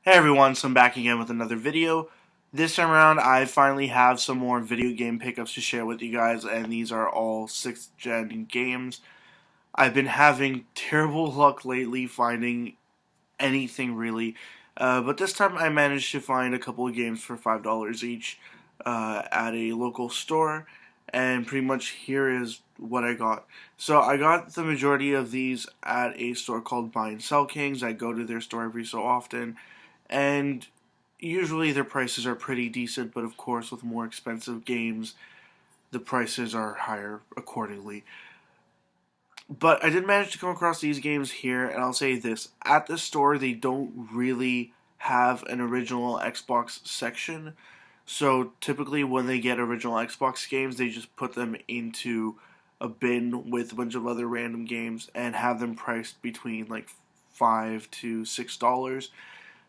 Hey everyone, so I'm back again with another video. This time around, I finally have some more video game pickups to share with you guys, and these are all 6th gen games. I've been having terrible luck lately finding anything really, but this time I managed to find a couple of games for $5 each at a local store, and pretty much here is what I got. So I got the majority of these at a store called Buy and Sell Kings. I go to their store every so often, and usually their prices are pretty decent, but of course with more expensive games, the prices are higher accordingly. But I did manage to come across these games here, and I'll say this. At the store, they don't really have an original Xbox section. So typically when they get original Xbox games, they just put them into a bin with a bunch of other random games and have them priced between like $5 to $6.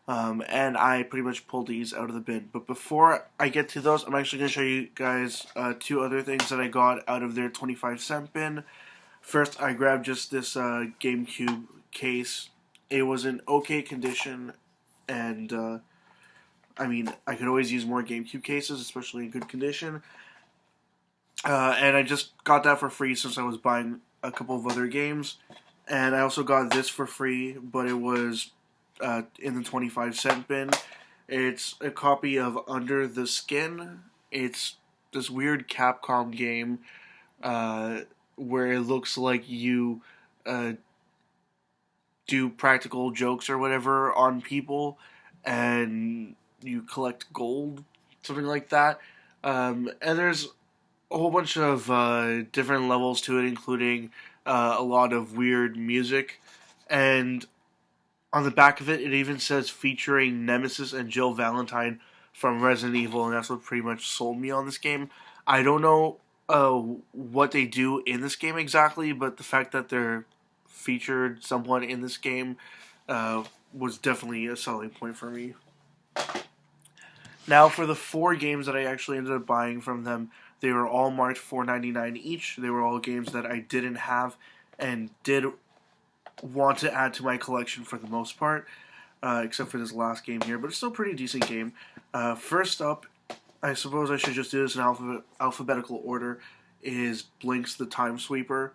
And I pretty much pulled these out of the bin. But before I get to those, I'm actually going to show you guys two other things that I got out of their 25-cent bin. First, I grabbed just this GameCube case. It was in okay condition, and I mean, I could always use more GameCube cases, especially in good condition. And I just got that for free since I was buying a couple of other games. And I also got this for free, but it was in the 25-cent bin. It's a copy of Under the Skin. It's this weird Capcom game where it looks like you do practical jokes or whatever on people, and you collect gold, something like that. And there's a whole bunch of different levels to it, including a lot of weird music. And on the back of it, it even says featuring Nemesis and Jill Valentine from Resident Evil, and that's what pretty much sold me on this game. I don't know what they do in this game exactly, but the fact that they're featured somewhat in this game was definitely a selling point for me. Now, for the 4 games that I actually ended up buying from them, they were all marked $4.99 each. They were all games that I didn't have and did want to add to my collection for the most part, except for this last game here, but it's still a pretty decent game. First up, I suppose I should just do this in alphabetical order, is Blinks the Time Sweeper.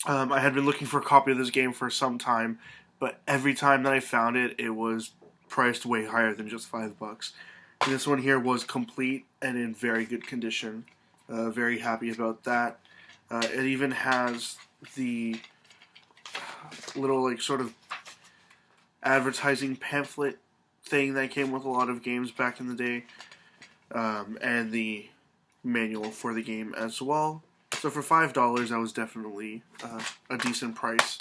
I had been looking for a copy of this game for some time, but every time that I found it, it was priced way higher than just $5. And this one here was complete and in very good condition. Very happy about that. It even has the little like sort of advertising pamphlet thing that came with a lot of games back in the day, and the manual for the game as well. So for $5, that was definitely a decent price.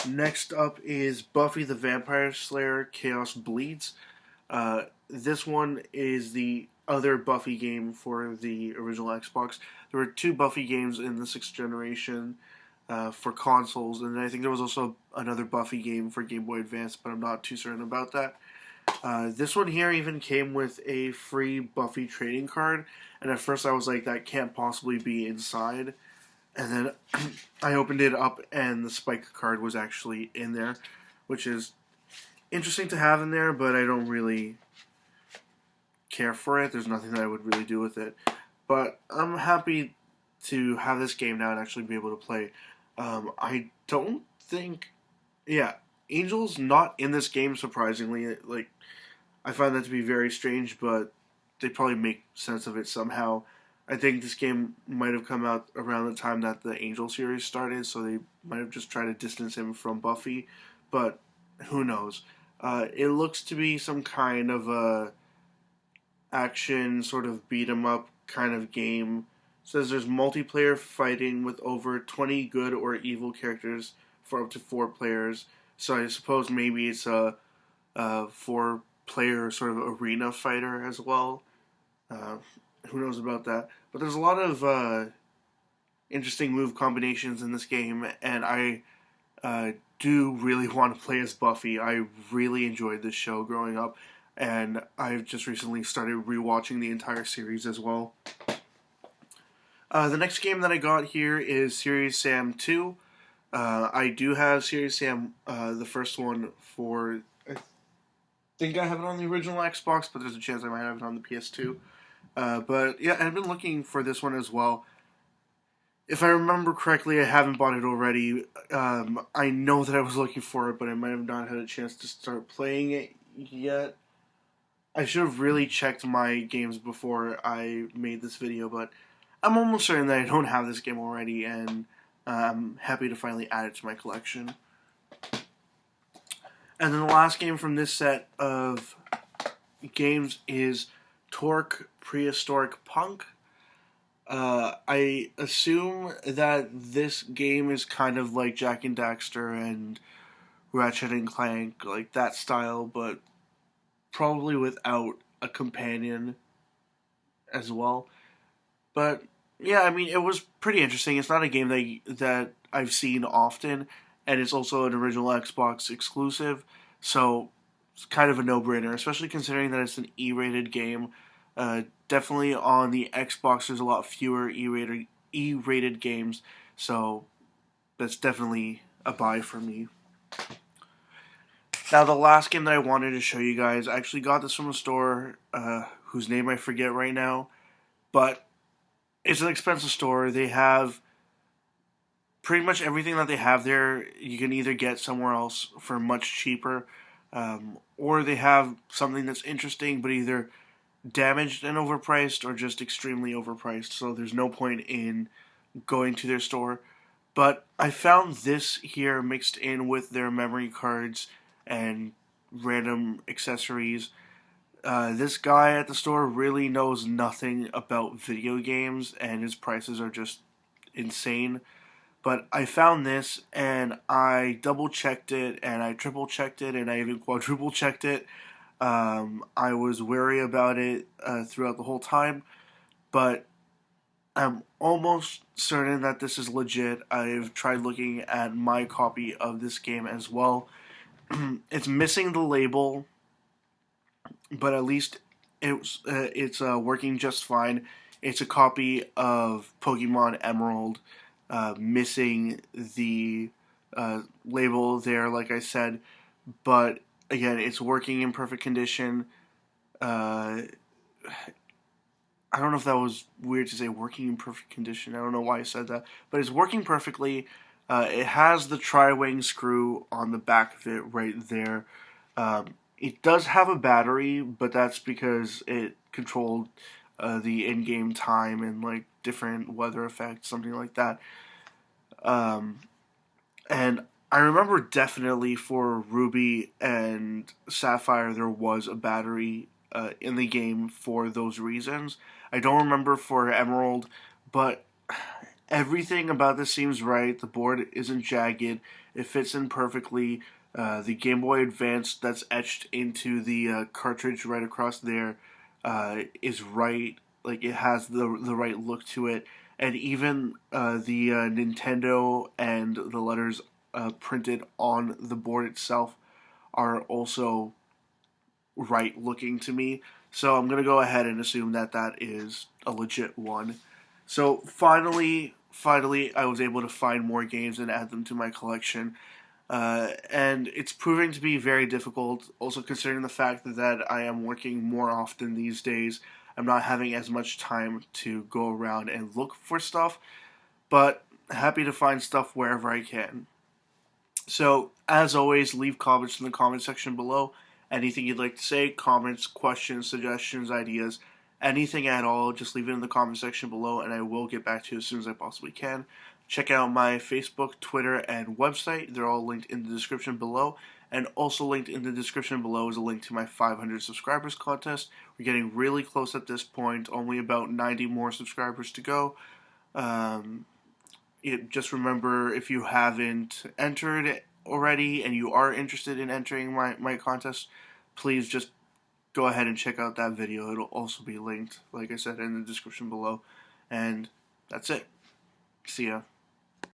Next up is Buffy the Vampire Slayer Chaos Bleeds. This one is the other Buffy game for the original Xbox. There were 2 Buffy games in the 6th generation for consoles, and I think there was also another Buffy game for Game Boy Advance, but I'm not too certain about that. This one here even came with a free Buffy trading card, and at first I was like, that can't possibly be inside. And then I opened it up, and the Spike card was actually in there, which is interesting to have in there, but I don't really care for it. There's nothing that I would really do with it. But I'm happy to have this game now and actually be able to play. I don't think... Yeah, Angel's not in this game, surprisingly. Like, I find that to be very strange, but they probably make sense of it somehow. I think this game might have come out around the time that the Angel series started, so they might have just tried to distance him from Buffy, but who knows. It looks to be some kind of a action, sort of beat-em-up kind of game. It says there's multiplayer fighting with over 20 good or evil characters for up to 4 players, so I suppose maybe it's a 4-player sort of arena fighter as well. Who knows about that? But there's a lot of interesting move combinations in this game, and I do really want to play as Buffy. I really enjoyed this show growing up, and I've just recently started rewatching the entire series as well. The next game that I got here is Serious Sam 2. I do have Serious Sam, the first one, for think I have it on the original Xbox, but there's a chance I might have it on the PS2. But yeah, I've been looking for this one as well. If I remember correctly, I haven't bought it already. I know that I was looking for it, but I might have not had a chance to start playing it yet. I should have really checked my games before I made this video, but I'm almost certain that I don't have this game already, and I'm happy to finally add it to my collection. And then the last game from this set of games is Torque Prehistoric Punk. I assume that this game is kind of like Jak and Daxter and Ratchet and Clank, like that style, but probably without a companion as well. But yeah, I mean, it was pretty interesting. It's not a game that I've seen often, and it's also an original Xbox exclusive, so it's kind of a no-brainer, especially considering that it's an E-rated game. Definitely on the Xbox, there's a lot fewer E-rated games, so that's definitely a buy for me. Now, the last game that I wanted to show you guys, I actually got this from a store whose name I forget right now, but it's an expensive store. They have pretty much everything that they have there. You can either get somewhere else for much cheaper, or they have something that's interesting but either damaged and overpriced or just extremely overpriced. So there's no point in going to their store. But I found this here mixed in with their memory cards and random accessories. This guy at the store really knows nothing about video games, and his prices are just insane. But I found this, and I double checked it, and I triple checked it, and I even quadruple checked it. I was wary about it throughout the whole time, but I'm almost certain that this is legit. I've tried looking at my copy of this game as well. It's missing the label, but at least it's working just fine. It's a copy of Pokemon Emerald, missing the label there, like I said, but again, it's working in perfect condition. I don't know if that was weird to say, working in perfect condition. I don't know why I said that, but it's working perfectly. It has the tri-wing screw on the back of it right there. It does have a battery, but that's because it controlled the in-game time and like different weather effects, something like that. And I remember definitely for Ruby and Sapphire there was a battery in the game for those reasons. I don't remember for Emerald, but everything about this seems right. The board isn't jagged. It fits in perfectly. The Game Boy Advance that's etched into the cartridge right across there is right. Like, it has the right look to it. And even the Nintendo and the letters printed on the board itself are also right looking to me. So I'm going to go ahead and assume that that is a legit one. So finally, I was able to find more games and add them to my collection. And it's proving to be very difficult, also considering the fact that I am working more often these days. I'm not having as much time to go around and look for stuff, but happy to find stuff wherever I can. So, as always, leave comments in the comment section below. Anything you'd like to say, comments, questions, suggestions, ideas, anything at all, just leave it in the comment section below and I will get back to you as soon as I possibly can. Check out my Facebook, Twitter, and website. They're all linked in the description below. And also linked in the description below is a link to my 500 subscribers contest. We're getting really close at this point, only about 90 more subscribers to go. Just remember, if you haven't entered already and you are interested in entering my contest, please just go ahead and check out that video. It'll also be linked, like I said, in the description below. And that's it. See ya.